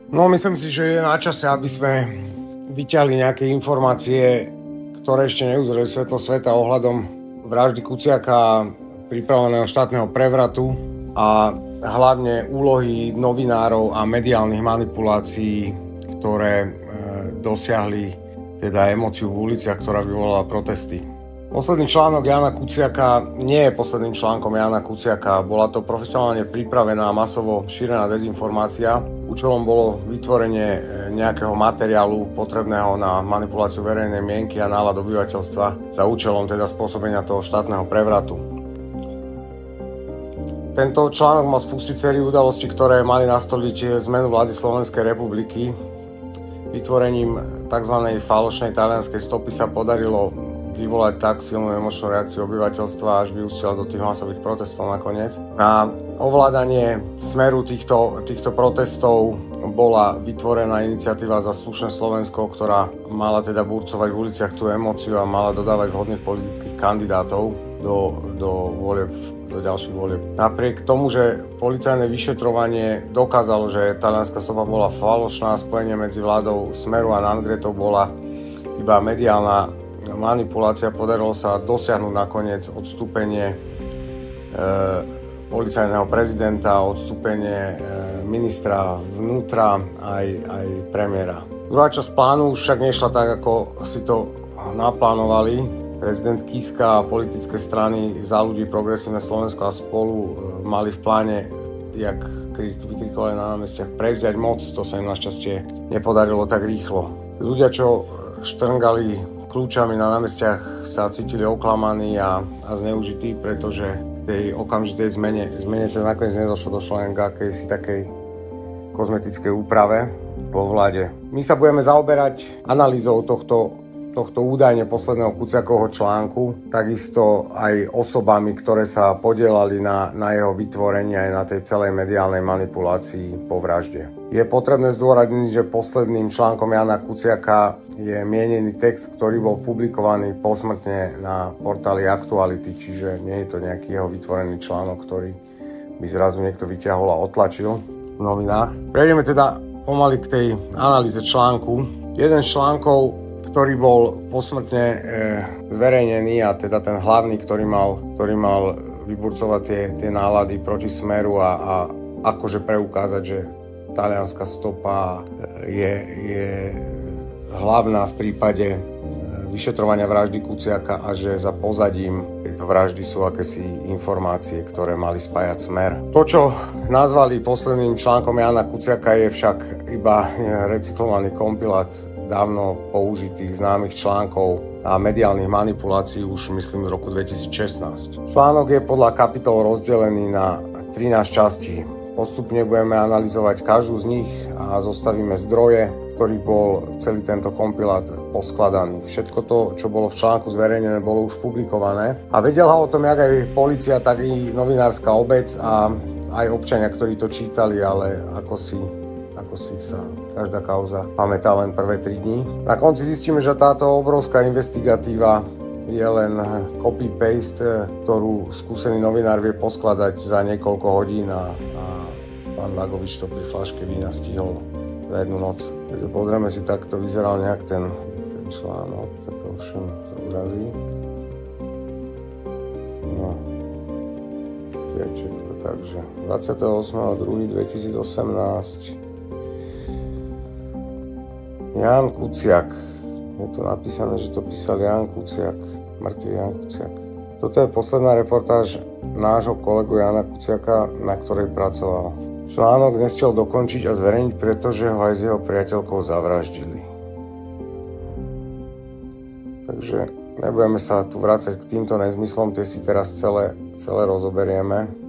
No, myslím si, že je na čase, aby sme vyťahli nejaké informácie, ktoré ešte neuzreli svetlo sveta ohľadom vraždy Kuciaka, pripraveného štátneho prevratu a hlavne úlohy novinárov a mediálnych manipulácií, ktoré dosiahli teda emóciu v uliciach, ktorá vyvolala protesty. Posledný článok Jána Kuciaka nie je posledným článkom Jána Kuciaka. Bola to profesionálne pripravená, masovo šírená dezinformácia. Účelom bolo vytvorenie nejakého materiálu potrebného na manipuláciu verejnej mienky a nálad obyvateľstva za účelom teda spôsobenia toho štátneho prevratu. Tento článok mal spustiť sériu udalostí, ktoré mali nastoliť zmenu vlády Slovenskej republiky. Vytvorením tzv. Falošnej talianskej stopy sa podarilo vyvolať tak silnú emočnú reakciu obyvateľstva, až vyústila do tých masových protestov nakoniec. Na ovládanie smeru týchto protestov bola vytvorená iniciatíva Za slušné Slovensko, ktorá mala teda burcovať v uliciach tú emóciu a mala dodávať vhodných politických kandidátov do ďalších volieb. Napriek tomu, že policajné vyšetrovanie dokázalo, že talianska stopa bola falošná, spojenie medzi vládou Smeru a Nangretov bola iba mediálna manipulácia, podarilo sa dosiahnuť nakoniec odstúpenie policajného prezidenta, odstúpenie ministra vnútra aj premiéra. Druhá časť plánu však nešla tak, ako si to naplánovali. Prezident Kiska a politické strany Za ľudí, Progresívne Slovensko a Spolu mali v pláne, jak vykrikovali na námestiach, prevziať moc. To sa im našťastie nepodarilo tak rýchlo. Ľudia, čo štrngali kľúčami na námestiach, sa cítili oklamaní a zneužití, pretože k tej okamžitej zmene to nakoniec došlo len k akejsi takej kozmetickej úprave vo vláde. My sa budeme zaoberať analýzou tohto údajne posledného Kuciakovho článku, takisto aj osobami, ktoré sa podielali na jeho vytvorení aj na tej celej mediálnej manipulácii po vražde. Je potrebné zdôrazniť, že posledným článkom Jána Kuciaka je mienený text, ktorý bol publikovaný posmrtne na portáli Aktuality, čiže nie je to nejaký jeho vytvorený článok, ktorý by zrazu niekto vyťahol a otlačil v novinách. Prejdeme teda pomaly k tej analýze článku. Jeden z článkov, ktorý bol posmrtne zverejnený, a teda ten hlavný, ktorý mal vyburcovať tie nálady proti Smeru a akože preukázať, že talianská stopa je hlavná v prípade vyšetrovania vraždy Kuciaka a že za pozadím tejto vraždy sú akési informácie, ktoré mali spájať Smer. To, čo nazvali posledným článkom Jána Kuciaka, je však iba recyklovaný kompilát dávno použitých známych článkov a mediálnych manipulácií už myslím z roku 2016. Článok je podľa kapitol rozdelený na 13 častí. Postupne budeme analyzovať každú z nich a zostavíme zdroje, ktorý bol celý tento kompilát poskladaný. Všetko to, čo bolo v článku zverejnené, bolo už publikované. A vedela o tom jak aj polícia, tak i novinárska obec a aj občania, ktorí to čítali, ale ako si sa každá kauza pamätá len prvé 3 dní. Na konci zistíme, že táto obrovská investigatíva je len copy-paste, ktorú skúsený novinár vie poskladať za niekoľko hodín a pán Vagovič to pri fľaške vína stihol za jednu noc. Takže pozrieme si, takto vyzeral nejak ten článok, sa to všem zobrazí. No, je všetko takže 28.2.2018 Ján Kuciak. Je tu napísané, že to písal Ján Kuciak, mŕtvý Ján Kuciak. Toto je posledná reportáž nášho kolegu Jána Kuciaka, na ktorej pracoval. Článok nestiel dokončiť a zverejniť, pretože ho aj s jeho priateľkou zavraždili. Takže nebudeme sa tu vrácať k týmto nezmyslom, tie si teraz celé rozoberieme.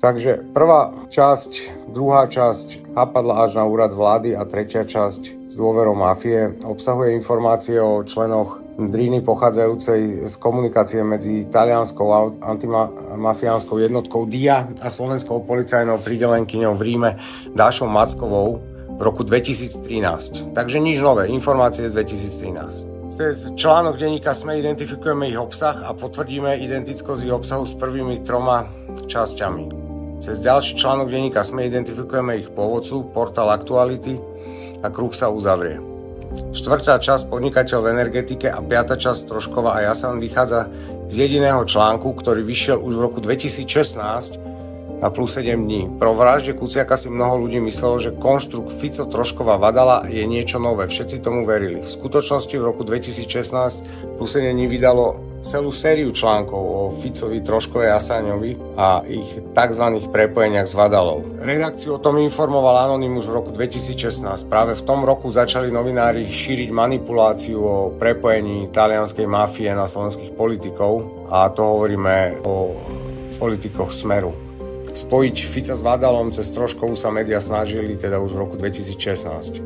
Takže prvá časť, druhá časť chápadla až na úrad vlády a tretia časť s dôverou mafie obsahuje informácie o členoch Ndriny pochádzajúcej z komunikácie medzi talianskou antimafiánskou jednotkou DIA a slovenskou policajnou pridelenkyňou v Ríme Dášou Mackovou v roku 2013. Takže nič nové, informácie z 2013. Cez článok denníka SME identifikujeme ich obsah a potvrdíme identickosť ich obsahu s prvými 3 časťami. Cez ďalší článok denníka SME identifikujeme ich pôvodcu, portál Aktuality a kruh sa uzavrie. Štvrtá časť podnikateľ v energetike a piata časť Troškova a Jasan vychádza z jediného článku, ktorý vyšiel už v roku 2016 na plus 7 dní. Pro vražde Kuciaka si mnoho ľudí myslelo, že konštrukt Fico, Troškova, Vadala je niečo nové. Všetci tomu verili. V skutočnosti v roku 2016 plus 7 dní vydalo celú sériu článkov o Ficovi, Troškovej a Jasaňovi a ich tzv. Prepojeniach s Vadalou. Redakciu o tom informoval Anonymous v roku 2016. Práve v tom roku začali novinári šíriť manipuláciu o prepojení talianskej mafie na slovenských politikov a to hovoríme o politikoch Smeru. Spojiť Fica s Vadalom cez Troškovu sa médiá snažili teda už v roku 2016.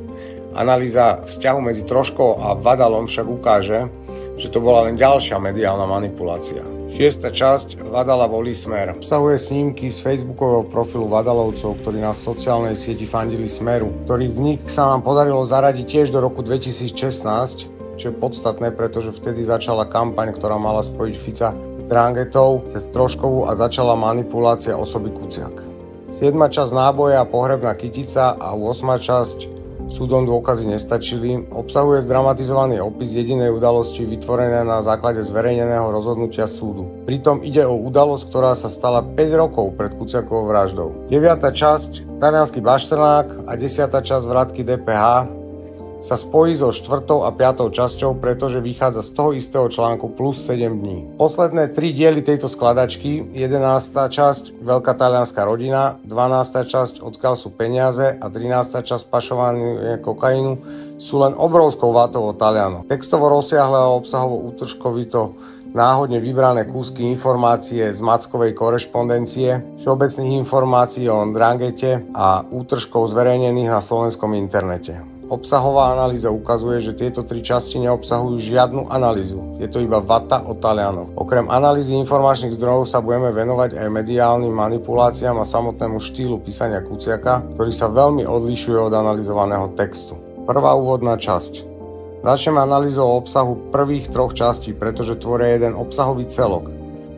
Analýza vzťahu medzi Troškou a Vadalom však ukáže, že to bola len ďalšia mediálna manipulácia. Šiesta časť Vadala volí Smer. Obsahuje snímky z facebookového profilu Vadalovcov, ktorí na sociálnej sieti fandili Smeru, ktorých vznik sa nám podarilo zaradiť tiež do roku 2016, čo je podstatné, pretože vtedy začala kampaň, ktorá mala spojiť Fica s Drangetou cez Troškovu a začala manipulácia osoby Kuciak. 7. časť Náboje a pohrebná kytica a 8. časť Súdom dôkazy nestačili obsahuje zdramatizovaný opis jedinej udalosti vytvorené na základe zverejneného rozhodnutia súdu. Pritom ide o udalosť, ktorá sa stala 5 rokov pred Kuciakovou vraždou. 9. časť Taliansky bašternák a 10. časť Vratky DPH sa spojí so 4. a 5. časťou, pretože vychádza z toho istého článku plus 7 dní. Posledné 3 diely tejto skladačky, 11. časť Veľká talianská rodina, 12. časť Odkiaľ sú peniaze a 13. časť Pašovanie kokainu sú len obrovskou vátou o Talianoch. Textovo rozsiahle a obsahovo útržkovito náhodne vybrané kúsky informácie z Mackovej korešpondencie, všeobecných informácií o Drangete a útržkov zverejnených na slovenskom internete. Obsahová analýza ukazuje, že tieto 3 časti neobsahujú žiadnu analýzu. Je to iba vata o Talianoch. Okrem analýzy informačných zdrojov sa budeme venovať aj mediálnym manipuláciám a samotnému štýlu písania Kuciaka, ktorý sa veľmi odlišuje od analyzovaného textu. Prvá úvodná časť. Začneme analýzou obsahu prvých 3 častí, pretože tvoria jeden obsahový celok,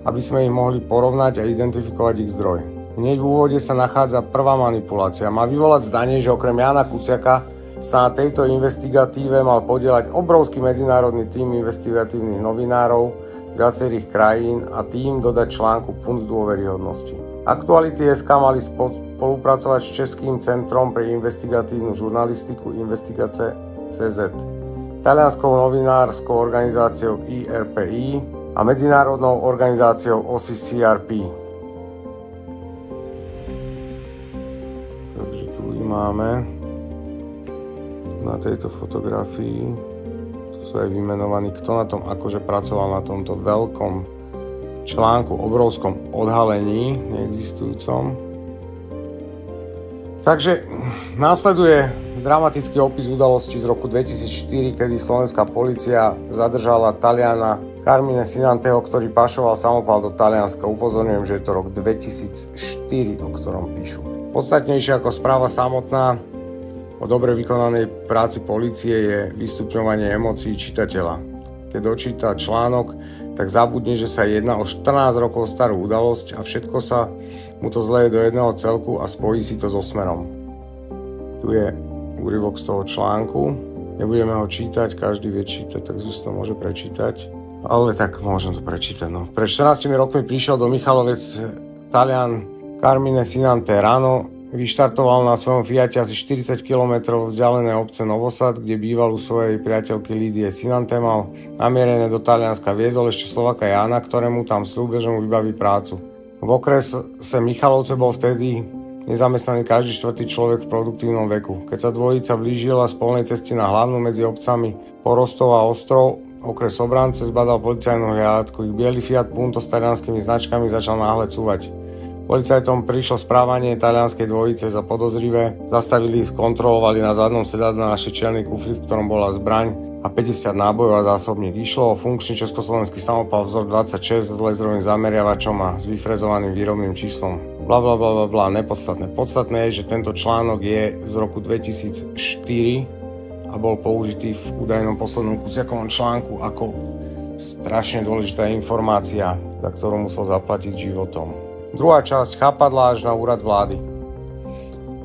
aby sme ich mohli porovnať a identifikovať ich zdroj. Hneď v úvode sa nachádza prvá manipulácia. Má vyvolať zdanie, že okrem Jána Kuciaka sa na tejto investigatíve mal podieľať obrovský medzinárodný tím investigatívnych novinárov z viacerých krajín a tým dodať článku punc dôveryhodnosti. Aktuality.sk mali spolupracovať s Českým centrom pre investigatívnu žurnalistiku Investigace.cz, talianskou novinárskou organizáciou IRPI a medzinárodnou organizáciou OCCRP. Takže tu máme na tejto fotografii, tu sú aj vymenovaní, kto na tom akože pracoval na tomto veľkom článku, obrovskom odhalení, neexistujúcom. Takže následuje dramatický opis udalosti z roku 2004, kedy slovenská polícia zadržala Taliana Carmine Sinanteho, ktorý pašoval samopal do Talianska. Upozorňujem, že je to rok 2004, o ktorom píšu. Podstatnejšia ako správa samotná o dobre vykonanej práci polície je vystupňovanie emócií čitateľa. Keď dočíta článok, tak zabudne, že sa jedná o 14 rokov starú udalosť a všetko sa mu to zleje do jedného celku a spojí si to so Smerom. Tu je úryvok z toho článku. Nebudeme ho čítať, každý vie čítať, tak si to môže prečítať. Ale tak môžem to prečítať. No. Pred 14 rokmi prišiel do Michalovec Talian Carmine Sinante ráno. Vyštartoval na svojom Fiate asi 40 km vzdialené obce Novosad, kde býval u svojej priateľky Lídie. Sinante mal namierené do Talianska, viezol ešte Slovaka Jána, ktorému tam sľúbil, že mu vybaví prácu. V okrese Michalovce bol vtedy nezamestnaný každý 4. človek v produktívnom veku. Keď sa dvojica blížila z polnej cesty na hlavnú medzi obcami Porostov a Ostrov, okres Obrance, zbadal policajnú hliadku. Ich biely Fiat Punto s talianskými značkami začal náhle cúvať. Policajtom prišlo správanie talianskej dvojice za podozrivé, zastavili, skontrolovali na zadnom sedadle naše čelný kufri, v ktorom bola zbraň a 50 nábojov a zásobník. Išlo o funkčný československý samopal vzor 26 s laserovým zameriavačom a s vyfrezovaným výrobným číslom. Blablabla, nepodstatné. Podstatné je, že tento článok je z roku 2004 a bol použitý v údajnom poslednom Kuciakovom článku ako strašne dôležitá informácia, za ktorú musel zaplatiť životom. Druhá časť chápadla až na úrad vlády.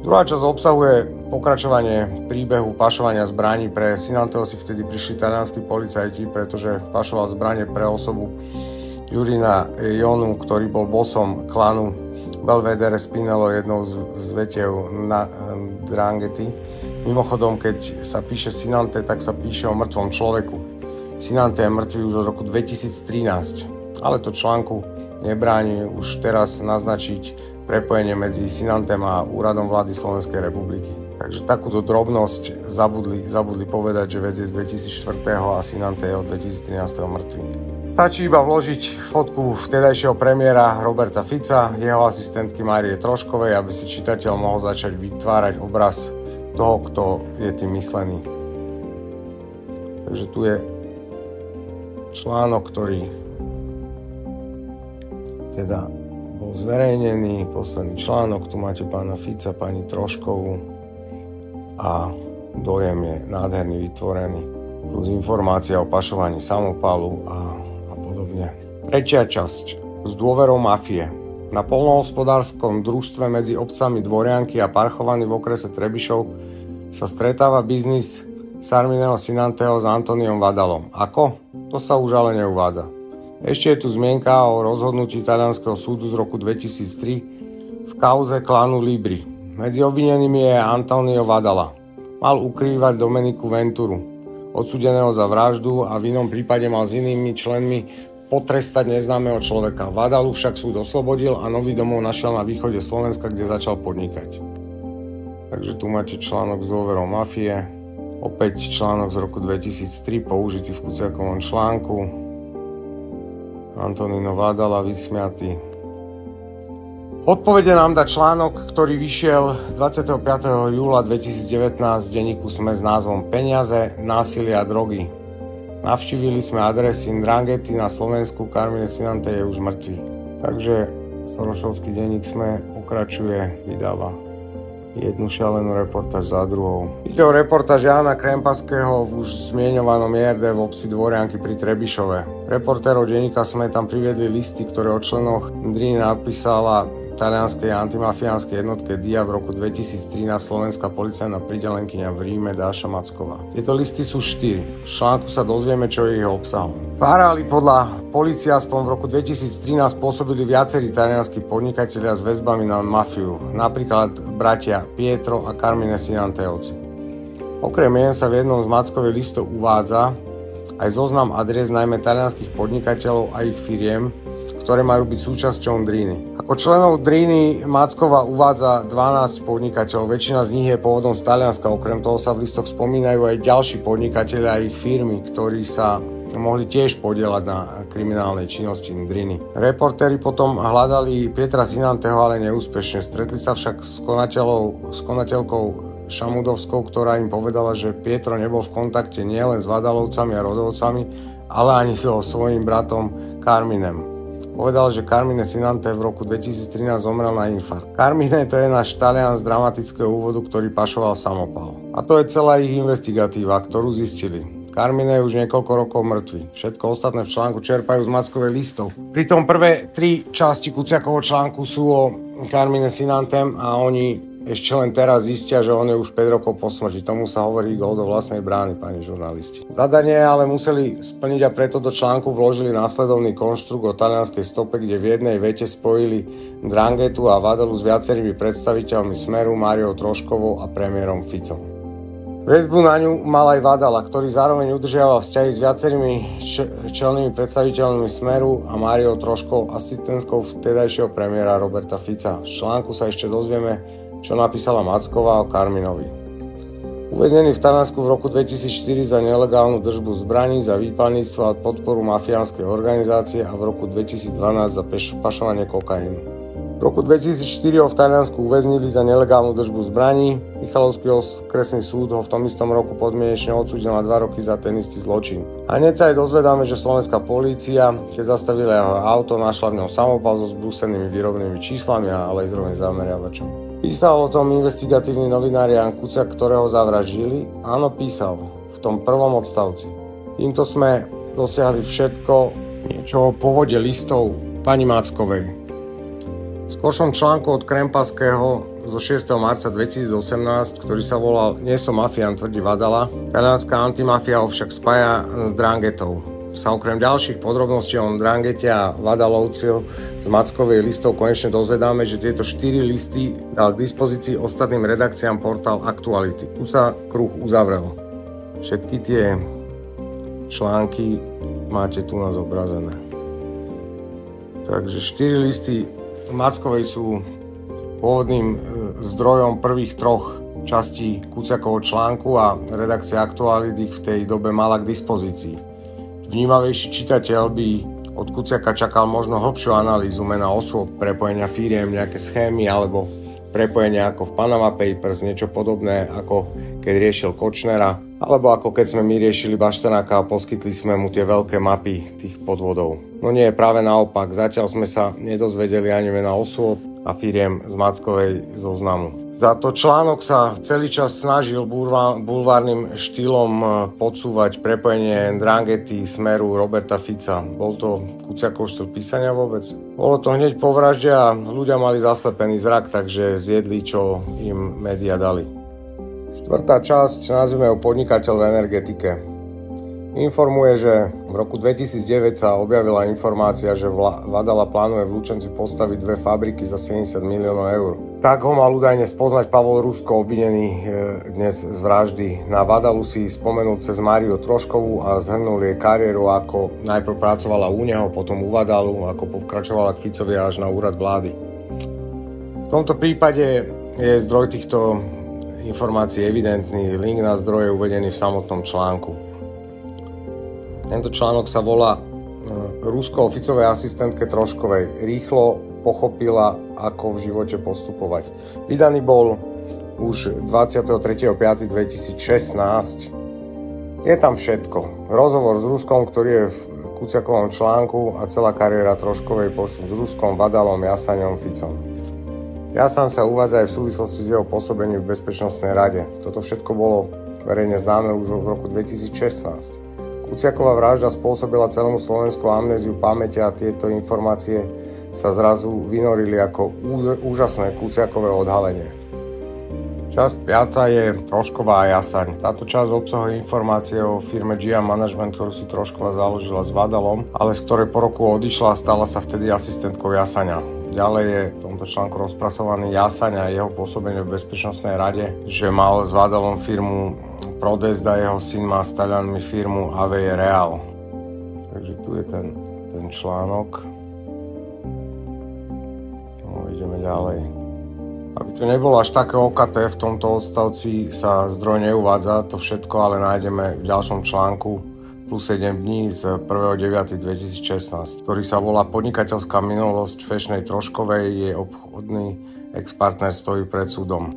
Druhá časť obsahuje pokračovanie príbehu pašovania zbraní. Pre Sinanteho si vtedy prišli talianskí policajti, pretože pašoval zbranie pre osobu Jurina Jonu, ktorý bol bosom klanu Belvedere Spinello, jednou z vetiev na Ndranghety. Mimochodom, keď sa píše Sinante, tak sa píše o mŕtvom človeku. Sinante je mŕtvý už od roku 2013, ale to článku nebráni už teraz naznačiť prepojenie medzi Sinantem a úradom vlády Slovenskej republiky. Takže takúto drobnosť zabudli povedať, že vec je z 2004. a Sinante je od 2013. mŕtvy. Stačí iba vložiť fotku vtedajšieho premiéra Roberta Fica, jeho asistentky Márie Troškovej, aby si čitateľ mohol začať vytvárať obraz toho, kto je tým myslený. Takže tu je článok, ktorý teda bol zverejnený, posledný článok, tu máte pána Fica, pani Troškovú a dojem je nádherný vytvorený. Plus informácia o pašovaní samopalu a podobne. Tretia časť. S dôverou mafie. Na poľnohospodárskom družstve medzi obcami Dvorianky a Parchovany v okrese Trebišov sa stretáva biznis Sarmineho Sinanteho s Antoniom Vadalom. Ako? To sa už ale neuvádza. Ešte je tu zmienka o rozhodnutí talianskeho súdu z roku 2003 v kauze klanu Libri. Medzi obvinenými je Antonio Vadala. Mal ukrývať Domeniku Venturu, odsúdeného za vraždu, a v inom prípade mal s inými členmi potrestať neznámeho človeka. Vadalu však súd oslobodil a nový domov našiel na východe Slovenska, kde začal podnikať. Takže tu máte článok s dôverou mafie. Opäť článok z roku 2003 použitý v Kuciakovom článku. Antonino Vadala vysmiatý. Odpovede nám dá článok, ktorý vyšiel 25. júla 2019 v denníku SME s názvom Peniaze, násilie a drogy. Navštívili sme adresy Ndranghety na Slovensku, Carmine Sinante je už mŕtvý. Takže Sorošovský denník SME pokračuje, vydáva jednu šialenú reportáž za druhou. Ide o reportáž Jána Krempaského v už zmieňovanom JRD v obci Dvorianky pri Trebišove. Reportérov denníka SME tam priviedli listy, ktoré o členoch Ndriny napísala talianskej antimafiánskej jednotke DIA v roku 2013 slovenská policajná pridelenkyňa v Ríme Dáša Macková. Tieto listy sú 4. V článku sa dozvieme, čo je ich obsahom. V areáli podľa polície aspoň v roku 2013 pôsobili viacerí talianskí podnikatelia s väzbami na mafiu, napríklad bratia Pietro a Carmine Sinanteovci. Okrem mien sa v jednom z Mackových listov uvádza aj zoznam adries najmä talianských podnikateľov a ich firiem, ktoré majú byť súčasťou Ndriny. Ako členov Ndriny Mackova uvádza 12 podnikateľov, väčšina z nich je pôvodom z Talianska, okrem toho sa v listoch spomínajú aj ďalší podnikatelia a ich firmy, ktorí sa mohli tiež podieľať na kriminálnej činnosti Ndriny. Reportéri potom hľadali Pietra Sinanteho, ale neúspešne. Stretli sa však s konateľkou Šamudovskou, ktorá im povedala, že Pietro nebol v kontakte nielen s Vadalovcami a Rodovcami, ale ani so svojím bratom Carminem. Povedal, že Carmine Sinante v roku 2013 zomrel na infarkt. Carmine to je náš Talian z dramatického úvodu, ktorý pašoval samopal. A to je celá ich investigatíva, ktorú zistili. Carmine je už niekoľko rokov mŕtvy. Všetko ostatné v článku čerpajú z Mackovej listov. Pritom prvé 3 časti Kuciakovho článku sú o Carmine Sinantem a oni ešte len teraz zistia, že on je už 5 rokov po smrti. Tomu sa hovorí gól do vlastnej brány, pani žurnalisti. Zadanie ale museli splniť a preto do článku vložili následovný konštrukt o talianskej stope, kde v jednej vete spojili Ndranghetu a Vadalu s viacerými predstaviteľmi Smeru, Máriou Troškovou a premiérom Ficom. Väzbu na ňu mal aj Vadala, ktorý zároveň udržiaval vzťahy s viacerými čelnými predstaviteľmi Smeru a Máriou Troškovou, asistentkou vtedajšieho premiéra Roberta Fica. Z článku sa ešte dozvieme, čo napísala Macková o Carminovi. Uväznený v Taliansku v roku 2004 za nelegálnu držbu zbraní, za výpalníctvo a podporu mafiánskej organizácie a v roku 2012 za pašovanie kokainu. V roku 2004 ho v Taliansku uväznili za nelegálnu držbu zbraní. Michalovský okresný súd ho v tom istom roku podmienečne odsúdil na 2 roky za ten istý zločin. A hneď sa aj dozvedáme, že slovenská polícia, keď zastavila jeho auto, našla v ňom samopal so zbrúsenými výrobnými číslami a laserovým zameriavačom. Písal o tom investigatívny novinár Jan Kuciak, ktorého zavraždili? Áno, písal. V tom prvom odstavci. Týmto sme dosiahli všetko, niečo o pôvode listov pani Mackovej. skôršom článku od Krempaského zo 6. marca 2018, ktorý sa volal Nie som mafián, tvrdí Vadala, talianska antimafia ho však spája s Ndrangetou. Sa okrem ďalších podrobností o Ndrangete a Vadalovcov z Mackovej listov konečne dozvedáme, že tieto 4 listy dal k dispozícii ostatným redakciám portál Aktuality. Tu sa kruh uzavrel. Všetky tie články máte tu na zobrazené. Takže 4 listy Mackovej sú pôvodným zdrojom prvých 3 častí Kuciakovho článku a redakcia Aktuality v tej dobe mala k dispozícii. Vnímavejší čitateľ by od Kuciaka čakal možno hlbšiu analýzu mena osôb, prepojenia firiem, nejaké schémy alebo prepojenia ako v Panama Papers, niečo podobné ako keď riešil Kočnera, alebo ako keď sme my riešili Baštenáka a poskytli sme mu tie veľké mapy tých podvodov. No nie, práve naopak, zatiaľ sme sa nedozvedeli ani mena osôb a firiem z Mackovej zoznamu. Za to článok sa celý čas snažil bulvárnym štýlom podsúvať prepojenie Ndrangety, Smeru, Roberta Fica. Bol to Kuciakov štýl písania vôbec? Bolo to hneď po vražde a ľudia mali zaslepený zrak, takže zjedli, čo im médiá dali. 4. časť, nazvime ho Podnikateľ v energetike. Informuje, že v roku 2009 sa objavila informácia, že Vadala plánuje v Lučenci postaviť 2 fabriky za 70 miliónov eur. Tak ho mal údajne spoznať Pavol Rusko, obvinený dnes z vraždy. Na Vadalu si spomenul cez Máriu Troškovú a zhrnul jej kariéru, ako najprv pracovala u neho, potom u Vadalu, ako pokračovala k Ficovi až na úrad vlády. V tomto prípade je zdroj týchto informácií evidentný, link na zdroje uvedený v samotnom článku. Tento článok sa volá Rusko o Ficovej asistentke Troškovej. Rýchlo pochopila, ako v živote postupovať. Vydaný bol už 23.5.2016. Je tam všetko. Rozhovor s Ruskom, ktorý je v Kuciakovom článku a celá kariéra Troškovej s Ruskom, Vadalom, Jasaňom, Ficom. Jasan sa uvádza aj v súvislosti s jeho pôsobením v Bezpečnostnej rade. Toto všetko bolo verejne známe už v roku 2016. Kuciaková vražda spôsobila celému Slovensku amnéziu pamäte a tieto informácie sa zrazu vynorili ako úžasné Kuciakové odhalenie. Časť 5. je Trošková a Jasaň. Táto časť obsahuje informácie o firme GIA Management, ktorú si Trošková založila s Vadalom, ale z ktorej po roku odišla a stala sa vtedy asistentkou Jasaňa. Ďalej je v tomto článku rozpracovaný Jasaň a jeho pôsobenie v Bezpečnostnej rade, že mal s Vadalom firmu Prodest a jeho syn má s Talianmi firmu AVE Real. Takže tu je ten článok. No, ideme ďalej. Aby to nebolo až také okaté, v tomto odstavci sa zdroj neuvádza, to všetko ale nájdeme v ďalšom článku plus 7 dní z 1.9.2016, ktorý sa volá Podnikateľská minulosť Fešnej Troškovej, jej obchodný ex-partner stojí pred súdom.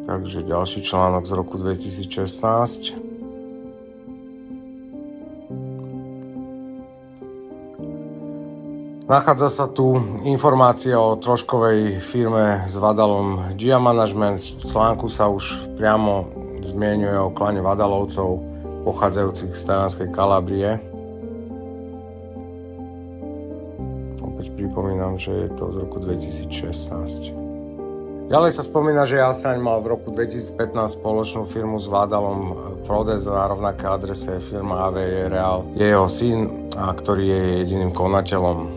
Takže ďalší článok z roku 2016. Nachádza sa tu informácia o Troškovej firme s Vadalom GIA Management. V článku sa už priamo zmieňuje o klane Vadalovcov, pochádzajúcich z talianskej Kalabrie. Opäť pripomínam, že je to z roku 2016. Ďalej sa spomína, že Jasaň mal v roku 2015 spoločnú firmu s Vadalom Prodest na rovnaké adrese firma AVE Real. Je jeho syn, ktorý je jediným konateľom.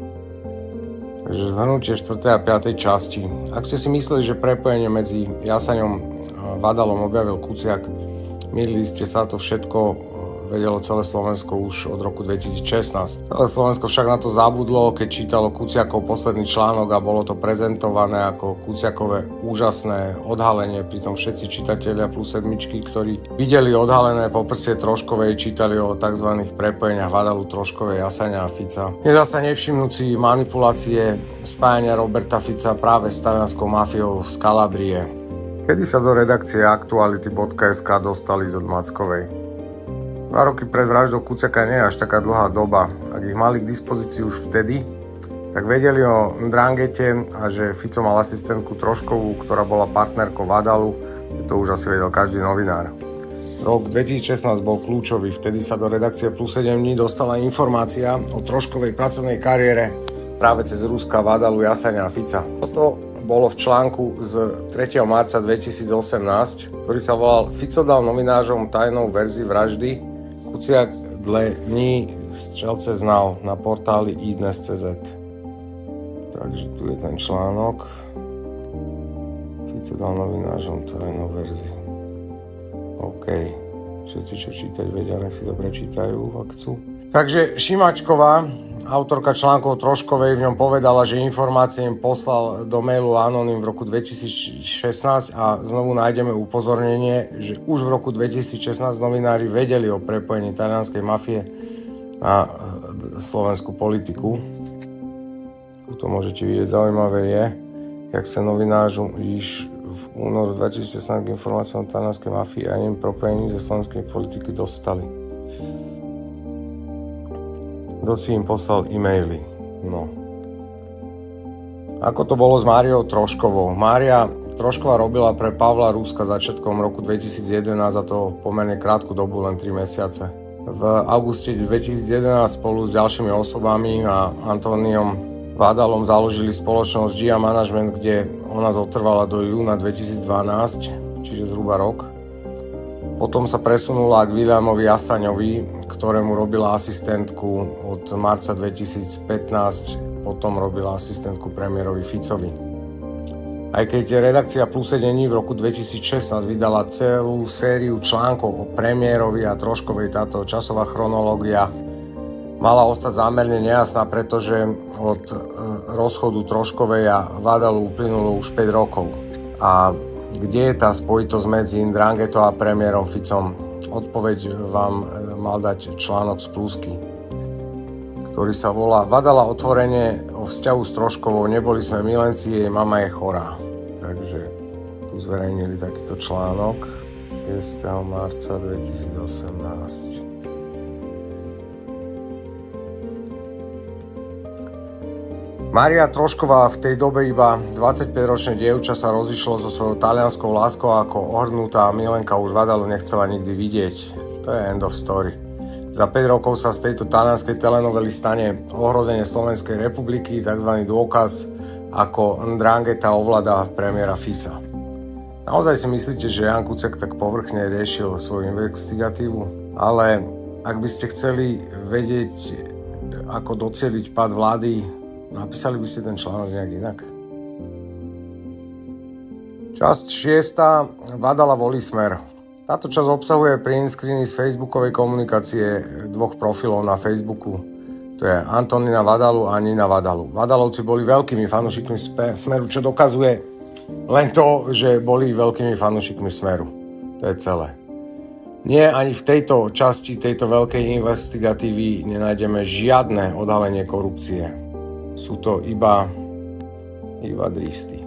Takže zhrnutie 4. a 5. časti. Ak ste si mysleli, že prepojenie medzi Jasaňom a Vadalom objavil Kuciak, mýlili ste sa, to všetko vedelo celé Slovensko už od roku 2016. Celé Slovensko však na to zabudlo, keď čítalo Kuciakov posledný článok a bolo to prezentované ako Kuciakové úžasné odhalenie, pritom všetci čitatelia plus sedmičky, ktorí videli odhalené poprsie Troškovej, čítali o tzv. Prepojeniach Vadalu, Troškovej, Jasaňa a Fica. Nedá sa nevšimnúť si manipulácie spájania Roberta Fica práve s talianskou mafiou z Kalabrie. Kedy sa do redakcie Aktuality.sk dostali z Mackovej? 2 roky pred vraždou Kuciaka nie je až taká dlhá doba. Ak ich mali k dispozícii už vtedy, tak vedeli o Ndrangete a že Fico mal asistentku Troškovú, ktorá bola partnerkou Vadalu. To už asi vedel každý novinár. Rok 2016 bol kľúčový. Vtedy sa do redakcie plus 7 dní dostala informácia o Troškovej pracovnej kariére práve cez Ruska, Vadalu, Jasaňa a Fica. Toto bolo v článku z 3. marca 2018, ktorý sa volal Fico dal novinářom tajnou verzi vraždy, Kuciak dle ní střelce znal na portáli iDnes.cz. Takže tu je ten článok. Fico dal novinářom tajnou verzi. OK. Všetci, čo čítať vedia, nech si to prečítajú, ak chcú. Takže Šimačková, autorka článkov Troškovej, v ňom povedala, že informácie im poslal do mailu Anonym v roku 2016 a znovu nájdeme upozornenie, že už v roku 2016 novinári vedeli o prepojení talianskej mafie na slovenskú politiku. Tu môžete vidieť, zaujímavé je, jak sa novinářom již v únoru 2016 k informáciám o talianskej mafii a jejím propojení ze slovenskej politiky dostali. Kto si im poslal e-maily? No. Ako to bolo s Máriou Troškovou? Mária Trošková robila pre Pavla Ruska začiatkom roku 2011 a to pomerne krátku dobu, len 3 mesiace. V auguste 2011 spolu s ďalšími osobami a Antóniom Vádalom založili spoločnosť GIA Management, kde ona zotrvala do júna 2012, čiže zhruba rok. Potom sa presunula k Williamovi Jasaňovi, ktorému robila asistentku od marca 2015, potom robila asistentku premiérovi Ficovi. Aj keď redakcia Plusedení v roku 2016 vydala celú sériu článkov o premiérovi a Troškovej, táto časová chronológia mala ostať zámerne nejasná, pretože od rozchodu Troškovej a Vádalu uplynulo už 5 rokov. A kde je tá spojitosť medzi Ndrangheta a premiérom Ficom? Odpoveď vám mal dať článok z Plusky, ktorý sa volá Vadala otvorenie o vzťahu s Troškovou, neboli sme milenci, jej mama je chorá. Takže tu zverejnili takýto článok 6. marca 2018. Mária Trošková, v tej dobe iba 25-ročné dievča, sa rozišlo so svojou talianskou láskou a ako ohrnutá Milenka už Vadalu nechcela nikdy vidieť. To je end of story. Za 5 rokov sa z tejto talianskej telenovely stane ohrozenie Slovenskej republiky, tzv. Dôkaz, ako Ndrangheta ovláda premiéra Fica. Naozaj si myslíte, že Ján Kuciak tak povrchne riešil svoju investigatívu? Ale ak by ste chceli vedieť, ako docieliť pád vlády, napísali by ste ten článok nejak inak? Časť 6. Vadala volí Smer. Táto časť obsahuje print screeny z facebookovej komunikácie dvoch profilov na Facebooku. To je Antonina Vadalu a Nina Vadalu. Vadalovci boli veľkými fanúšikmi Smeru, čo dokazuje len to, že boli veľkými fanúšikmi Smeru. To je celé. Nie, ani v tejto časti tejto veľkej investigatívy nenájdeme žiadne odhalenie korupcie. Sú to iba dristy.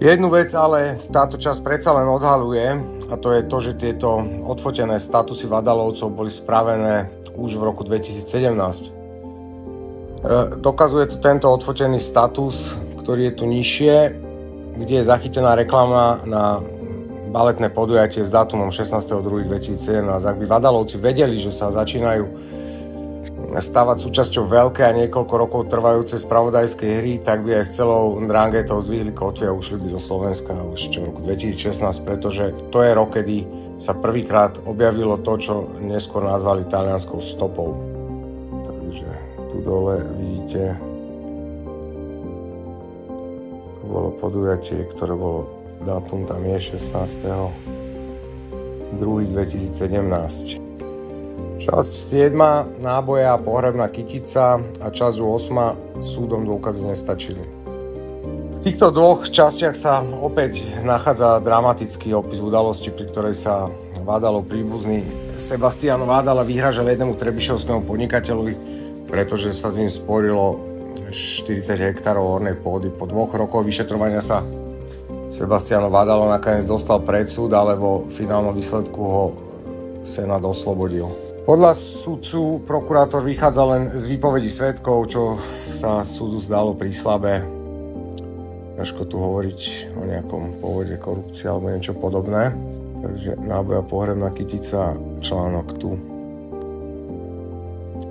Jednu vec ale táto časť predsa len odhaluje, a to je to, že tieto odfotené statusy Vadalovcov boli spravené už v roku 2017. Dokazuje to tento odfotený status, ktorý je tu nižšie, kde je zachytená reklama na baletné podujatie s dátumom 16.2.2017. Ak by Vadalovci vedeli, že sa začínajú stávať súčasťou veľkej a niekoľko rokov trvajúcej spravodajskej hry, tak by aj s celou Ndranghetou zvihli kotvy a ušli by zo Slovenska už v roku 2016, pretože to je rok, kedy sa prvýkrát objavilo to, čo neskôr nazvali talianskou stopou. Takže tu dole vidíte, tu bolo podujatie, ktoré bolo, dátum tam je 16.2.2017. Časť 7. náboja a pohrebná kytica a časť 8. súdom dôkazy nestačili. V týchto dvoch častiach sa opäť nachádza dramatický opis udalosti, pri ktorej sa Vádalov príbuzný Sebastian Vádala vyhrážal jednému trebišovskému podnikateľovi, pretože sa s ním sporilo 40 hektárov hornej pôdy. Po 2 rokoch vyšetrovania sa Sebastian Vádalo nakoniec dostal pred súd, ale vo finálnom výsledku ho Senát oslobodil. Podľa sudcu prokurátor vychádza len z výpovedí svedkov, čo sa súdu zdalo príslabé. Ťažko tu hovoriť o nejakom pôvode korupcie alebo niečo podobné. Takže náboja pohrebná kytica, článok tu.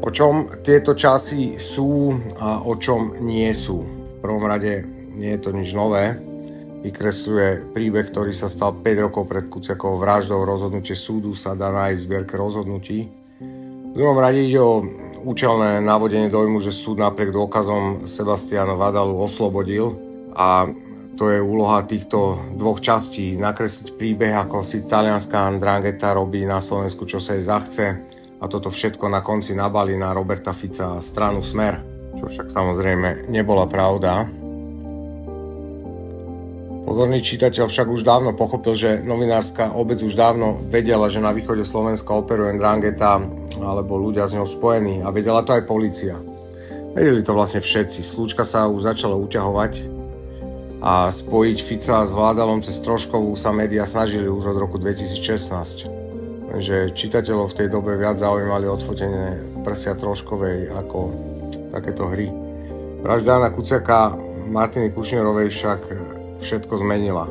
O čom tieto časy sú a o čom nie sú? V prvom rade nie je to nič nové. Vykresľuje príbeh, ktorý sa stal 5 rokov pred Kuciakovou vraždou. Rozhodnutie súdu sa dá nájsť v zbierke rozhodnutí. V druhom rade ide o účelné navodenie dojmu, že súd napriek dôkazom Sebastiana Vadalu oslobodil a to je úloha týchto dvoch častí. Nakresliť príbeh, ako si talianská 'ndrangheta robí na Slovensku, čo sa jej zachce a toto všetko na konci nabalí na Roberta Fica a stranu Smer, čo však samozrejme nebola pravda. Pozorný čitateľ však už dávno pochopil, že novinárska obec už dávno vedela, že na východe Slovenska operuje 'ndrangheta alebo ľudia s ňou spojení a vedela to aj polícia. Vedeli to vlastne všetci. Slúčka sa už začala uťahovať a spojiť Fica s Vádalom cez Troškovú sa médiá snažili už od roku 2016. Takže čitateľov v tej dobe viac zaujímali odfotené prsia Troškovej ako takéto hry. Vražda Jána Kuciaka Martiny Kušnírovej však všetko zmenila.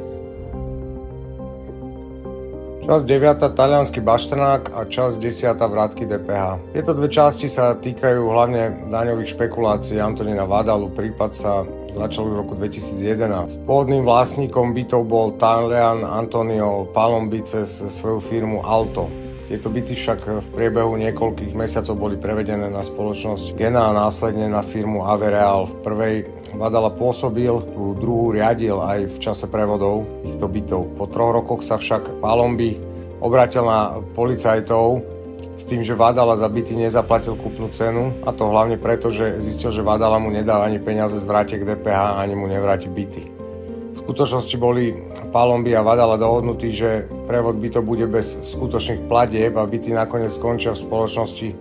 Časť 9. Taliansky Bašternák a časť 10. Vrátky DPH. Tieto dve časti sa týkajú hlavne daňových špekulácií Antonína Vadalu. Prípad sa začal už v roku 2011. Pôvodným vlastníkom bytov bol Talian Antonio Palombi cez svoju firmu Alto. Tieto byty však v priebehu niekoľkých mesiacov boli prevedené na spoločnosť Gena a následne na firmu Avereal. V prvej Vadala pôsobil, tú druhú riadil aj v čase prevodov týchto bytov. Po 3 rokoch sa však Palombi obrátil na policajtov s tým, že Vadala za byty nezaplatil kúpnu cenu, a to hlavne preto, že zistil, že Vadala mu nedá ani peniaze z vrátiek DPH, ani mu nevráti byty. V skutočnosti boli Palombi a Vadala dohodnutí, že prevod bytov bude bez skutočných platieb a byty nakoniec skončia v spoločnosti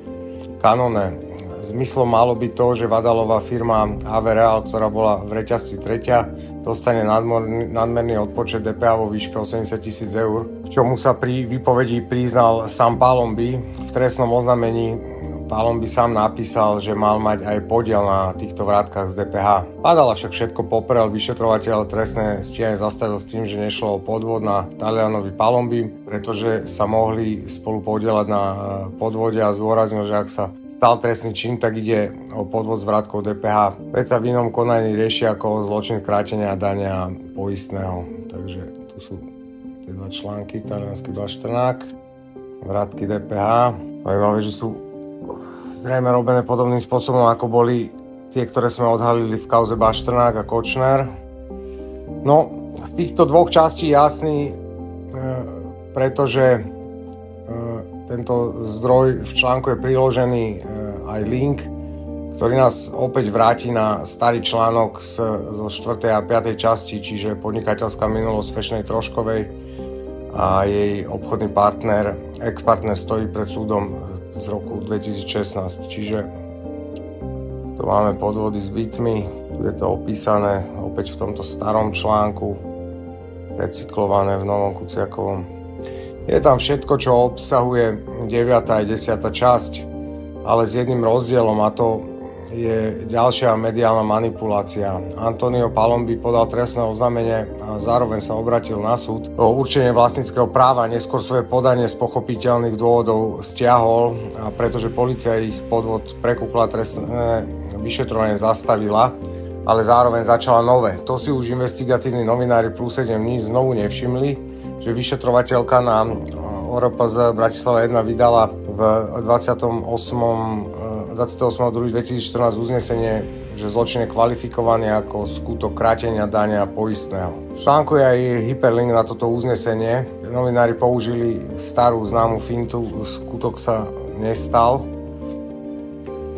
Canone. Zmyslom malo byť to, že Vadalová firma Avereal, ktorá bola v reťazci tretia, dostane nadmerný odpočet DPH vo výške 80 000 eur, k čomu sa pri výpovedi priznal sám Palombi. V trestnom oznámení Palombi sám napísal, že mal mať aj podiel na týchto vrátkach z DPH. Vadala však všetko poprel, vyšetrovateľ trestné stíhanie zastavil s tým, že nešlo o podvod na Talianovi Palombi, pretože sa mohli spolu podieľať na podvode a zdôraznil, že ak sa stal trestný čin, tak ide o podvod s vrátkou DPH. Veď sa v inom konaní rieši ako zločin krátenia dania poistného. Takže tu sú tie dva články, Taliansky Bašternák, vrátky DPH. Zaujímavé, že sú zrejme robené podobným spôsobom, ako boli tie, ktoré sme odhalili v kauze Bašternák a Kočner. No, z týchto dvoch častí jasný, pretože tento zdroj v článku je priložený aj link, ktorý nás opäť vráti na starý článok zo 4. a 5. časti, čiže podnikateľská minulosť Fešnej Troškovej a jej obchodný partner, ex-partner stojí pred súdom z roku 2016, čiže tu máme podvody s bytmi, tu je to opísané opäť v tomto starom článku, recyklované v novom Kuciakovom. Je tam všetko, čo obsahuje 9. a 10. časť, ale s jedným rozdielom, a to je ďalšia mediálna manipulácia. Antonio Palombi podal trestné oznámenie a zároveň sa obratil na súd o určenie vlastníckeho práva. Neskôr svoje podanie z pochopiteľných dôvodov stiahol, a pretože polícia ich podvod prekúkla, trestné vyšetrovanie zastavila, ale zároveň začala nové. To si už investigatívni novinári plus 7 dní znovu nevšimli, že vyšetrovateľka na ORPZ Bratislava 1 vydala v 28.2.2014 uznesenie, že zločin je kvalifikovaný ako skutok krátenia dania poistného. V článku je aj hyperlink na toto uznesenie. Novinári použili starú známu fintu, skutok sa nestal.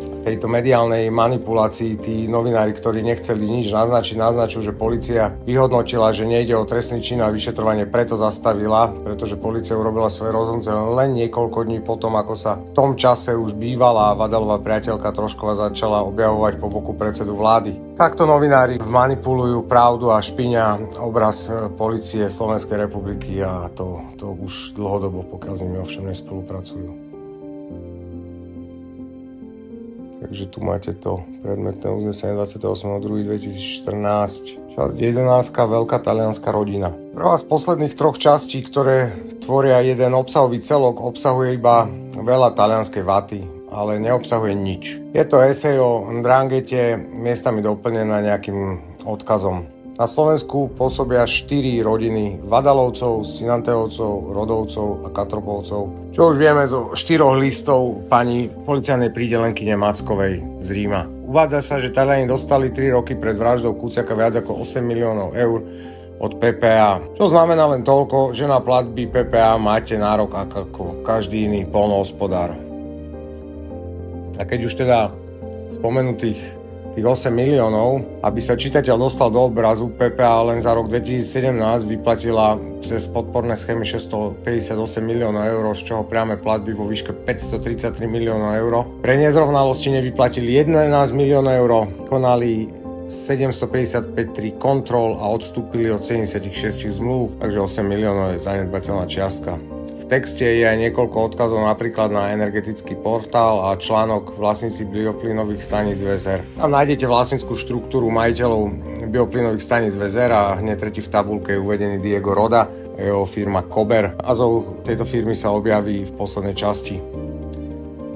V tejto mediálnej manipulácii tí novinári, ktorí nechceli nič naznačujú, že polícia vyhodnotila, že nejde o trestný čin a vyšetrovanie preto zastavila, pretože polícia urobila svoje rozhodnutie len niekoľko dní potom, ako sa v tom čase už bývalá Vadalová priateľka Trošková začala objavovať po boku predsedu vlády. Takto novinári manipulujú pravdu a špiňa obraz polície Slovenskej republiky, a to už dlhodobo, pokiaľ s nimi ovšem nespolupracujú. Takže tu máte to predmetné uznesenie 28.2.2014. Časť 11. Veľká talianská rodina. Prvá z posledných 3 častí, ktoré tvoria jeden obsahový celok, obsahuje iba veľa talianskej vaty ale neobsahuje nič. Je to esej o Ndrangete, miestami doplnená nejakým odkazom. Na Slovensku pôsobia 4 rodiny Vadalovcov, Sinanteovcov, Rodovcov a Katropovcov, čo už vieme zo 4 listov pani policajnej prídelenkyne Mackovej z Ríma. Uvádza sa, že Taliani dostali 3 roky pred vraždou Kuciaka viac ako 8 miliónov eur od PPA, čo znamená len toľko, že na platby PPA máte nárok ako každý iný poľnohospodár. A keď už teda spomenutých tých 8 miliónov, aby sa čitateľ dostal do obrazu, PPA len za rok 2017 vyplatila cez podporné schémy 658 miliónov eur, z čoho priame platby vo výške 533 miliónov eur. Pre nezrovnalosti nevyplatili 11 miliónov eur, konali 755 kontrol a odstúpili od 76 zmluv, takže 8 miliónov je zanedbateľná čiastka. V texte je aj niekoľko odkazov napríklad na energetický portál a článok Vlastníci bioplynových staníc VZR. Tam nájdete vlastnícku štruktúru majiteľov bioplynových staníc VZR a hneď tretí v tabuľke je uvedený Diego Roda a jeho firma Kober. Názov tejto firmy sa objaví v poslednej časti.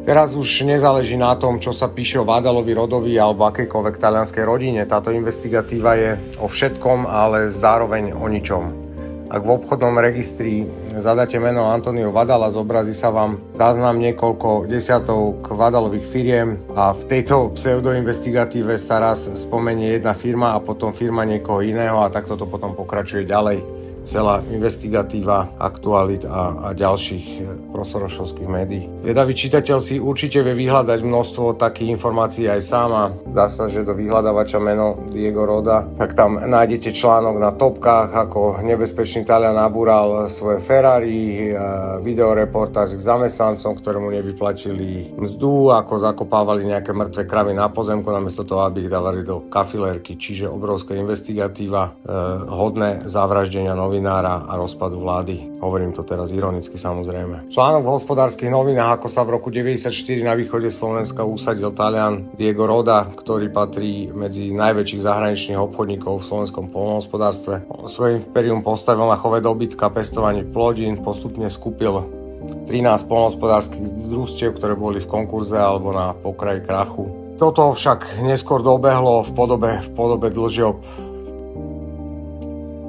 Teraz už nezáleží na tom, čo sa píše o Vádalovi, Rodovi alebo akejkoľvek talianskej rodine. Táto investigatíva je o všetkom, ale zároveň o ničom. Ak v obchodnom registri zadáte meno Antonio Vadala, zobrazí sa vám záznam niekoľko desiatok Vadalových firiem a v tejto pseudoinvestigatíve sa raz spomenie jedna firma a potom firma niekoho iného a takto to potom pokračuje ďalej. Celá investigatíva aktualít a ďalších prosorošovských médií. Zvedavý čitateľ si určite vie vyhľadať množstvo takých informácií aj sám a zdá sa, že do vyhľadávača meno Diego Roda, tak tam nájdete článok na topkách, ako nebezpečný Talian nabúral svoje Ferrari, videoreportáž k zamestnancom, ktorému nevyplatili mzdu, ako zakopávali nejaké mŕtve kravy na pozemku, namiesto toho, aby ich dávali do kafilérky, čiže obrovská investigatíva, hodné zavraždenia novinára a rozpadu vlády. Hovorím to teraz ironicky samozrejme. Článok v Hospodárskych novinách, ako sa v roku 1994 na východe Slovenska usadil Talian Diego Roda, ktorý patrí medzi najväčších zahraničných obchodníkov v slovenskom poľnohospodárstve. Svoje impérium postavil na chove dobytka, pestovaní plodín, postupne skúpil 13 poľnohospodárskych družstiev, ktoré boli v konkurze alebo na pokraji krachu. Toto však neskôr dobehlo v podobe dlžiob.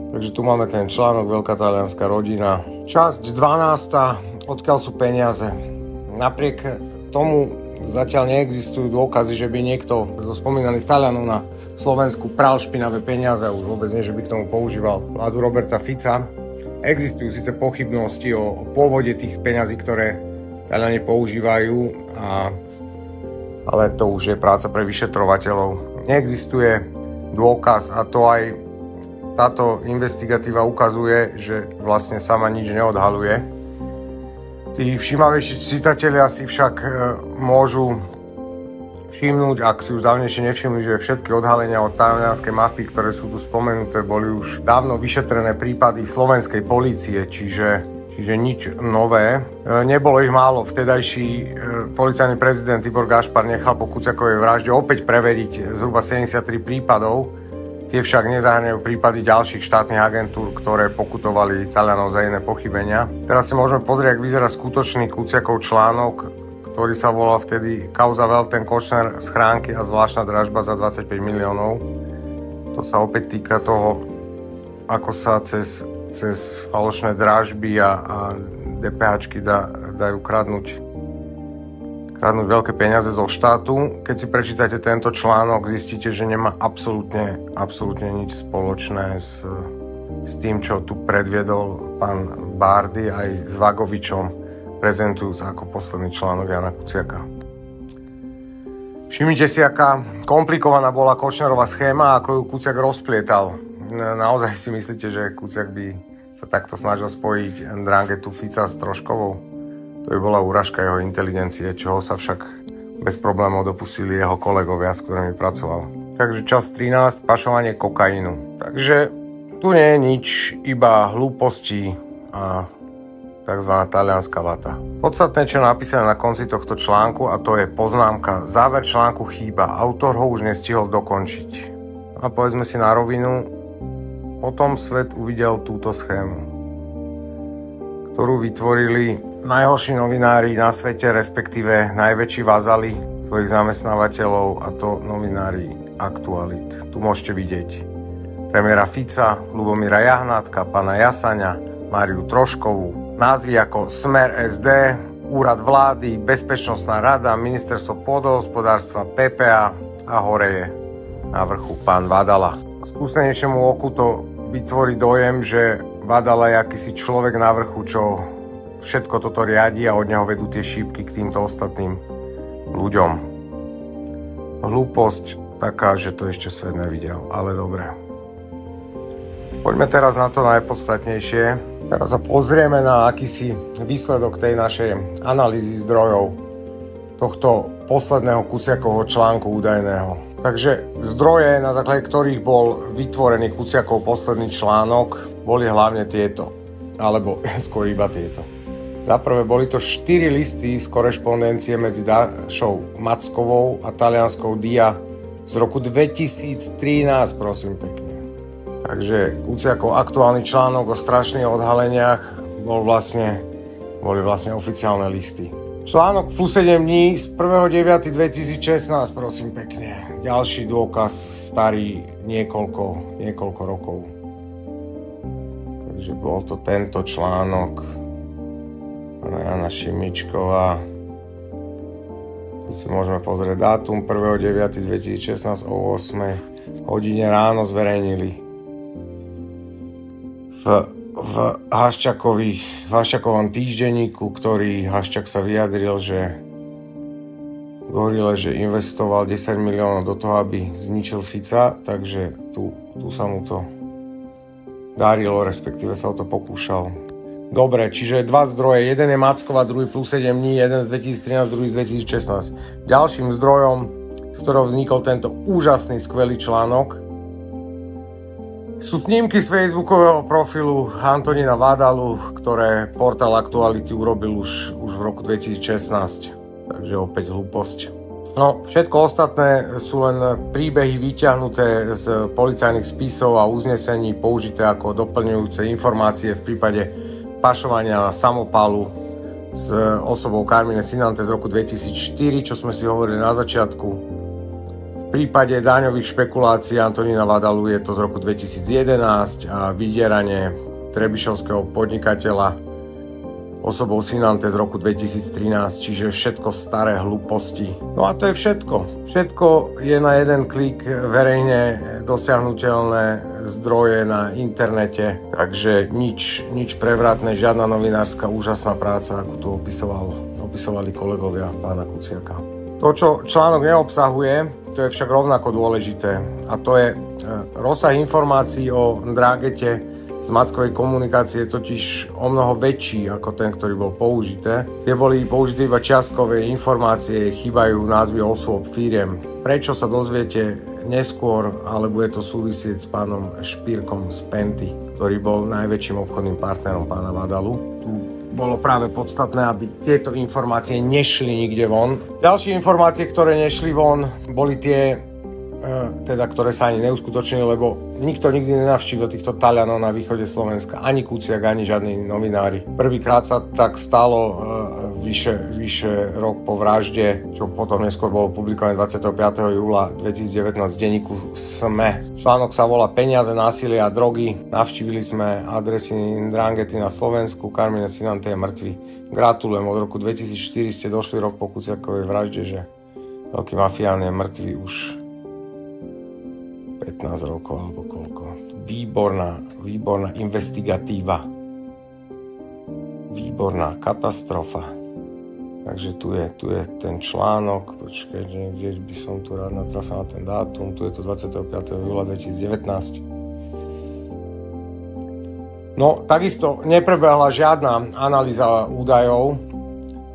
Takže tu máme ten článok Veľká talianská rodina. Časť 12. Odkiaľ sú peniaze. Napriek tomu zatiaľ neexistujú dôkazy, že by niekto zo spomínaných Talianov na Slovensku pral špinavé peniaze a už vôbec nie, že by k tomu používal vládu Roberta Fica. Existujú síce pochybnosti o pôvode tých peňazí, ktoré Taliani používajú, ale to už je práca pre vyšetrovateľov. Neexistuje dôkaz a to aj táto investigatíva ukazuje, že vlastne sama nič neodhaluje. Tí všímavejší čitatelia si však môžu všimnúť, ak si už dávnejšie nevšimli, že všetky odhalenia od talianskej mafii, ktoré sú tu spomenuté, boli už dávno vyšetrené prípady slovenskej polície, čiže nič nové. Nebolo ich málo. Vtedajší policajný prezident Tibor Gašpar nechal po Kuciakovej vražde opäť preveriť zhruba 73 prípadov. Tie však nezahŕňajú prípady ďalších štátnych agentúr, ktoré pokutovali Talianov za iné pochybenia. Teraz si môžeme pozrieť, ako vyzerá skutočný Kuciakov článok, ktorý sa volal vtedy Kauza Welten Kočner, schránky a zvláštna dražba za 25 miliónov. To sa opäť týka toho, ako sa cez falošné dražby a DPHčky dajú kradnúť veľké peniaze zo štátu. Keď si prečítate tento článok, zistíte, že nemá absolútne nič spoločné s tým, čo tu predviedol pán Bárdy aj s Vagovičom, prezentujúc ako posledný článok Jana Kuciaka. Všimnite si, aká komplikovaná bola Kočnerová schéma, ako ju Kuciak rozplietal. Naozaj si myslíte, že Kuciak by sa takto snažil spojiť Ndrangetu Fica s Troškovou? To by bola úražka jeho inteligencie, čoho sa však bez problémov dopustili jeho kolegovia, s ktorými pracoval. Takže čas 13, pašovanie kokainu. Takže tu nie je nič, iba hlúposti a tzv. Talianská vata. Podstatné, čo je napísané na konci tohto článku, a to je poznámka. Záver článku chýba, autor ho už nestihol dokončiť. A povedzme si na rovinu, potom svet uvidel túto schému, ktorú vytvorili najhorší novinári na svete, respektíve najväčší vazali svojich zamestnávateľov, a to novinári Aktualit. Tu môžete vidieť premiéra Fica, Ľubomíra Jahnátka, pána Jasaňa, Máriu Troškovú, názvy ako Smer SD, Úrad vlády, Bezpečnostná rada, Ministerstvo pôdohospodárstva, PPA a hore je na vrchu pán Vadala. Skúsenejšiemu oku to vytvorí dojem, že Vadala je akýsi človek na vrchu, čo všetko toto riadi a od neho vedú tie šípky k týmto ostatným ľuďom. Hlúposť taká, že to ešte svet nevidel, ale dobre. Poďme teraz na to najpodstatnejšie. Teraz sa pozrieme na akýsi výsledok tej našej analýzy zdrojov tohto posledného Kuciakovho článku údajného. Takže zdroje, na základe ktorých bol vytvorený Kuciakov posledný článok, boli hlavne tieto, alebo skôr iba tieto. Za prvé boli to 4 listy z korešpondencie medzi Dášou Mackovou a talianskou Dia z roku 2013, prosím pekne. Takže Kuciakov aktuálny článok o strašných odhaleniach boli vlastne oficiálne listy. Článok plus 7 dní z 1.9.2016, prosím pekne. Ďalší dôkaz starý niekoľko rokov. Takže bol to tento článok. Jana Šimičková. Tu si môžeme pozrieť dátum 1.9.2016 o 8 hodine ráno zverejnili v Haščakovom týždenníku, ktorý Haščak sa vyjadril, že Gorile, že investoval 10 miliónov do toho, aby zničil Fica, takže tu sa mu to darilo, respektíve sa o to pokúšal. Dobre, čiže dva zdroje, jeden je Mackova, druhý plus 7 dní, jeden z 2013, druhý z 2016. Ďalším zdrojom, z ktorého vznikol tento úžasný, skvelý článok, sú snímky z facebookového profilu Antonína Vadalu, ktoré portál Aktuality urobil už v roku 2016. Takže opäť hlúposť. No, všetko ostatné sú len príbehy vyťahnuté z policajných spisov a uznesení použité ako doplňujúce informácie v prípade pašovania samopalu s osobou Carmine Sinante z roku 2004, čo sme si hovorili na začiatku. V prípade daňových špekulácií Antonína Vadalu je to z roku 2011 a vydieranie trebišovského podnikateľa osobou Sinante z roku 2013, čiže všetko staré hlúposti. No a to je všetko. Všetko je na jeden klik verejne dosiahnuteľné zdroje na internete, takže nič prevratné, žiadna novinárska úžasná práca, ako tu opisovali kolegovia pána Kuciaka. To, čo článok neobsahuje, to je však rovnako dôležité, a to je rozsah informácií o Drágete z Mackovej komunikácie, totiž o mnoho väčší ako ten, ktorý bol použité. Tie boli použité iba čiastkové informácie, chýbajú názvy osôb, firiem. Prečo sa dozviete neskôr, ale bude to súvisieť s pánom Špírkom z Penty, ktorý bol najväčším obchodným partnerom pána Vadalu. Tu bolo práve podstatné, aby tieto informácie nešli nikde von. Ďalšie informácie, ktoré nešli von, boli tie, ktoré sa ani neuskutočnili, lebo nikto nikdy nenavštívil týchto Talianov na východe Slovenska. Ani Kuciak, ani žiadni novinári. Prvýkrát sa tak stalo vyše rok po vražde, čo potom neskôr bolo publikované 25. júla 2019 v denníku SME. Článok sa volá Peniaze, násilie a drogy. Navštívili sme adresy Ndranghety na Slovensku. Carmine Sinante je mŕtvy. Gratulujem, od roku 2004 ste došli rok po Kuciakovej vražde, že veľký mafián je mŕtvy už 15 rokov alebo koľko. Výborná investigatíva. Výborná katastrofa. Takže tu je ten článok. Počkaj, kde by som tu rád natrafil na ten dátum. Tu je to 25. júla 2019. No, takisto neprebehla žiadna analýza údajov.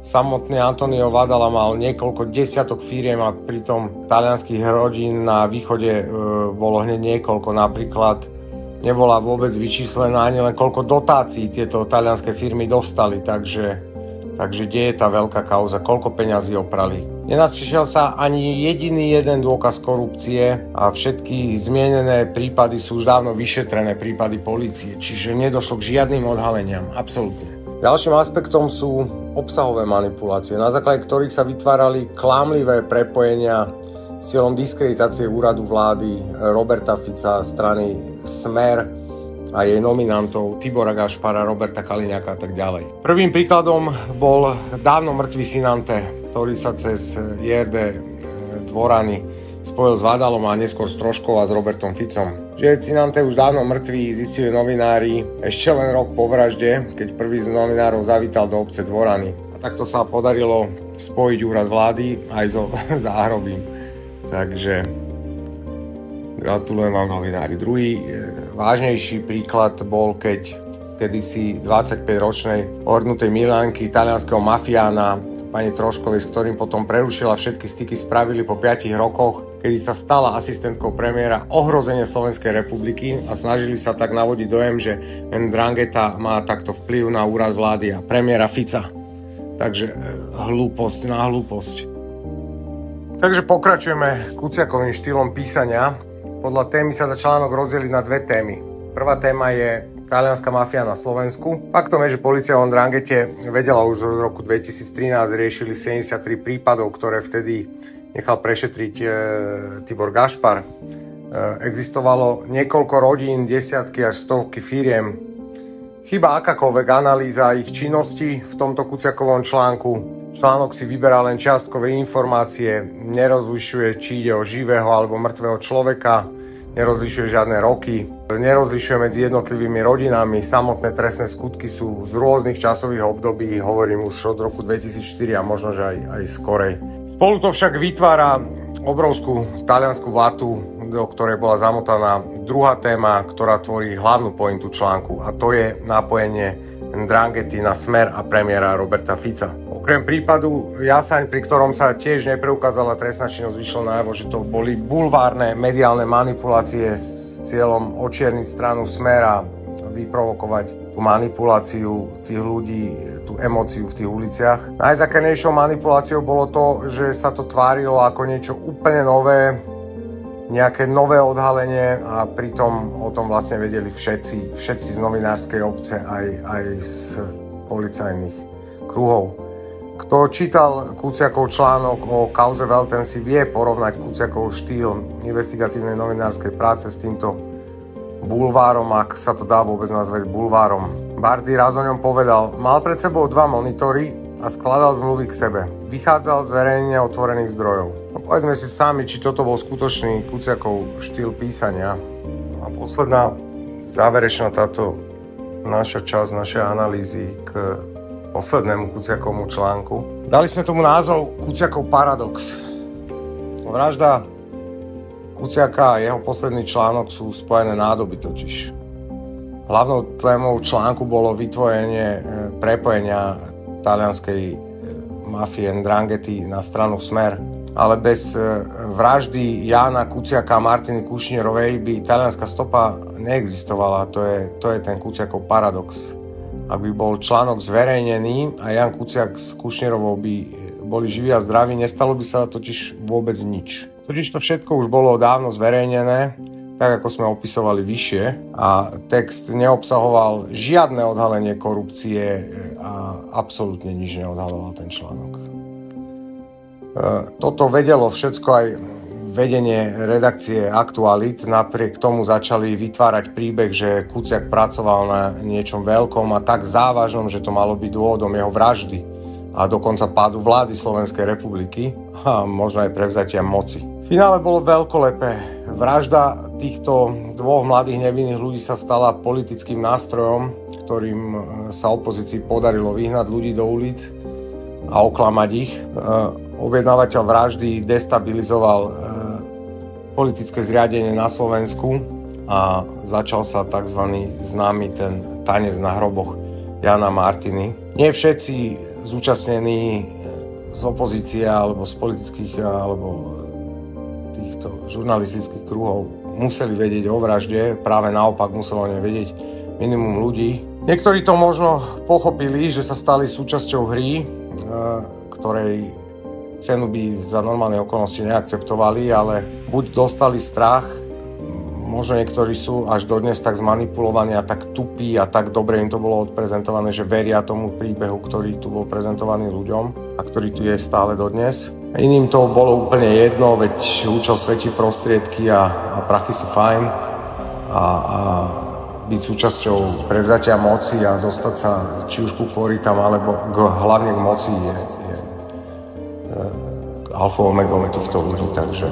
Samotný Antonio Vadala mal niekoľko desiatok firiem a pritom talianských rodín na východe bolo hneď niekoľko. Napríklad nebola vôbec vyčíslená ani len koľko dotácií tieto talianské firmy dostali, takže kde je tá veľká kauza, koľko peňazí oprali. Nenašiel sa ani jediný jeden dôkaz korupcie a všetky zmienené prípady sú už dávno vyšetrené prípady polície, čiže nedošlo k žiadnym odhaleniam, absolútne. Ďalším aspektom sú obsahové manipulácie, na základe ktorých sa vytvárali klamlivé prepojenia s cieľom diskreditácie úradu vlády Roberta Fica, strany Smer a jej nominantov Tibora Gašpara, Roberta Kaliňáka a tak ďalej. Prvým príkladom bol dávno mŕtvý Sinante, ktorý sa cez JRD Dvorany spojil s Vadalom a neskôr s Troškou a s Robertom Ficom. Že je Sinante už dávno mŕtvý, zistili novinári ešte len rok po vražde, keď prvý z novinárov zavítal do obce Dvorany. A takto sa podarilo spojiť úrad vlády aj so záhrobím. Takže gratulujem vám, novinári. Druhý vážnejší príklad bol, keď z kedysi 25-ročnej ornutej Milánky, talianskeho mafiána pani Troškovej, s ktorým potom prerušila všetky styky, spravili po 5 rokoch, kedy sa stala asistentkou premiéra, ohrozenie Slovenskej republiky a snažili sa tak navodiť dojem, že Ndrangheta má takto vplyv na úrad vlády a premiéra Fica. Takže hlúposť na hlúposť. Takže pokračujeme Kuciakovým štýlom písania. Podľa témy sa dá článok rozdeliť na dve témy. Prvá téma je talianská mafia na Slovensku. Faktom je, že polícia o Ndranghete vedela už od roku 2013, riešili 73 prípadov, ktoré vtedy nechal prešetriť Tibor Gašpar. Existovalo niekoľko rodín, desiatky až stovky firiem. Chýba akákoľvek analýza ich činnosti v tomto Kuciakovom článku. Článok si vyberá len čiastkové informácie, nerozlišuje, či ide o živého alebo mŕtvého človeka, nerozlišuje žiadne roky, nerozlišuje medzi jednotlivými rodinami, samotné trestné skutky sú z rôznych časových období, hovorím už od roku 2004 a možno, že aj skorej. Spolu to však vytvára obrovskú taliansku vatu, do ktorej bola zamotaná druhá téma, ktorá tvorí hlavnú pointu článku, a to je napojenie Ndranghety na Smer a premiéra Roberta Fica. Okrem prípadu Jasaň, pri ktorom sa tiež nepreukázala trestná činnosť, vyšlo najavo, že to boli bulvárne mediálne manipulácie s cieľom očierniť stranu Smer a vyprovokovať tú manipuláciu tých ľudí, tú emóciu v tých uliciach. Najzakernejšou manipuláciou bolo to, že sa to tvárilo ako niečo úplne nové, nejaké nové odhalenie a pritom o tom vlastne vedeli všetci z novinárskej obce, aj z policajných kruhov. Kto čítal Kuciakov článok o kauze Velten, si vie porovnať Kuciakov štýl investigatívnej novinárskej práce s týmto bulvárom, ak sa to dá vôbec nazvať bulvárom. Bardy raz o ňom povedal, mal pred sebou 2 monitory a skladal zmluvy k sebe. Vychádzal z verejne otvorených zdrojov. No, povedzme si sami, či toto bol skutočný Kuciakov štýl písania. A posledná, záverečná táto naša časť, našej analýzy k poslednému Kuciakovmu článku. Dali sme tomu názov Kuciakov paradox. Vražda Kuciaka a jeho posledný článok sú spojené nádoby totiž. Hlavnou témou článku bolo vytvorenie prepojenia talianskej mafie Ndranghety na stranu Smer. Ale bez vraždy Jána Kuciaka a Martiny Kušnírovej by talianská stopa neexistovala. To je ten Kuciakov paradox. Ak by bol článok zverejnený a Ján Kuciak s Kušnírovou by boli živí a zdraví, nestalo by sa totiž vôbec nič. Totiž to všetko už bolo dávno zverejnené, tak ako sme opisovali vyššie, a text neobsahoval žiadne odhalenie korupcie a absolútne nič neodhaloval ten článok. Toto vedelo všetko aj vedenie redakcie Aktualit, napriek tomu začali vytvárať príbeh, že Kuciak pracoval na niečom veľkom a tak závažnom, že to malo byť dôvodom jeho vraždy a dokonca pádu vlády Slovenskej republiky a možno aj prevzatia moci. V finále bolo veľkolepé. Vražda týchto 2 mladých nevinných ľudí sa stala politickým nástrojom, ktorým sa opozícii podarilo vyhnať ľudí do ulic a oklamať ich. Objednávateľ vraždy destabilizoval politické zriadenie na Slovensku a začal sa tzv. Známy ten tanec na hroboch Jana Martiny. Nie všetci zúčastnení z opozície alebo z politických alebo týchto žurnalistických kruhov museli vedieť o vražde, práve naopak muselo o nej vedieť minimum ľudí. Niektorí to možno pochopili, že sa stali súčasťou hry, ktorej cenu by za normálne okolnosti neakceptovali, ale buď dostali strach, možno niektorí sú až dodnes tak zmanipulovaní a tak tupí a tak dobre im to bolo odprezentované, že veria tomu príbehu, ktorý tu bol prezentovaný ľuďom a ktorý tu je stále dodnes. Iným to bolo úplne jedno, veď účel svätí prostriedky a prachy sú fajn a byť súčasťou prevzatia moci a dostať sa či už ku korytám alebo hlavne k moci je alfa omegou týchto ľudí, takže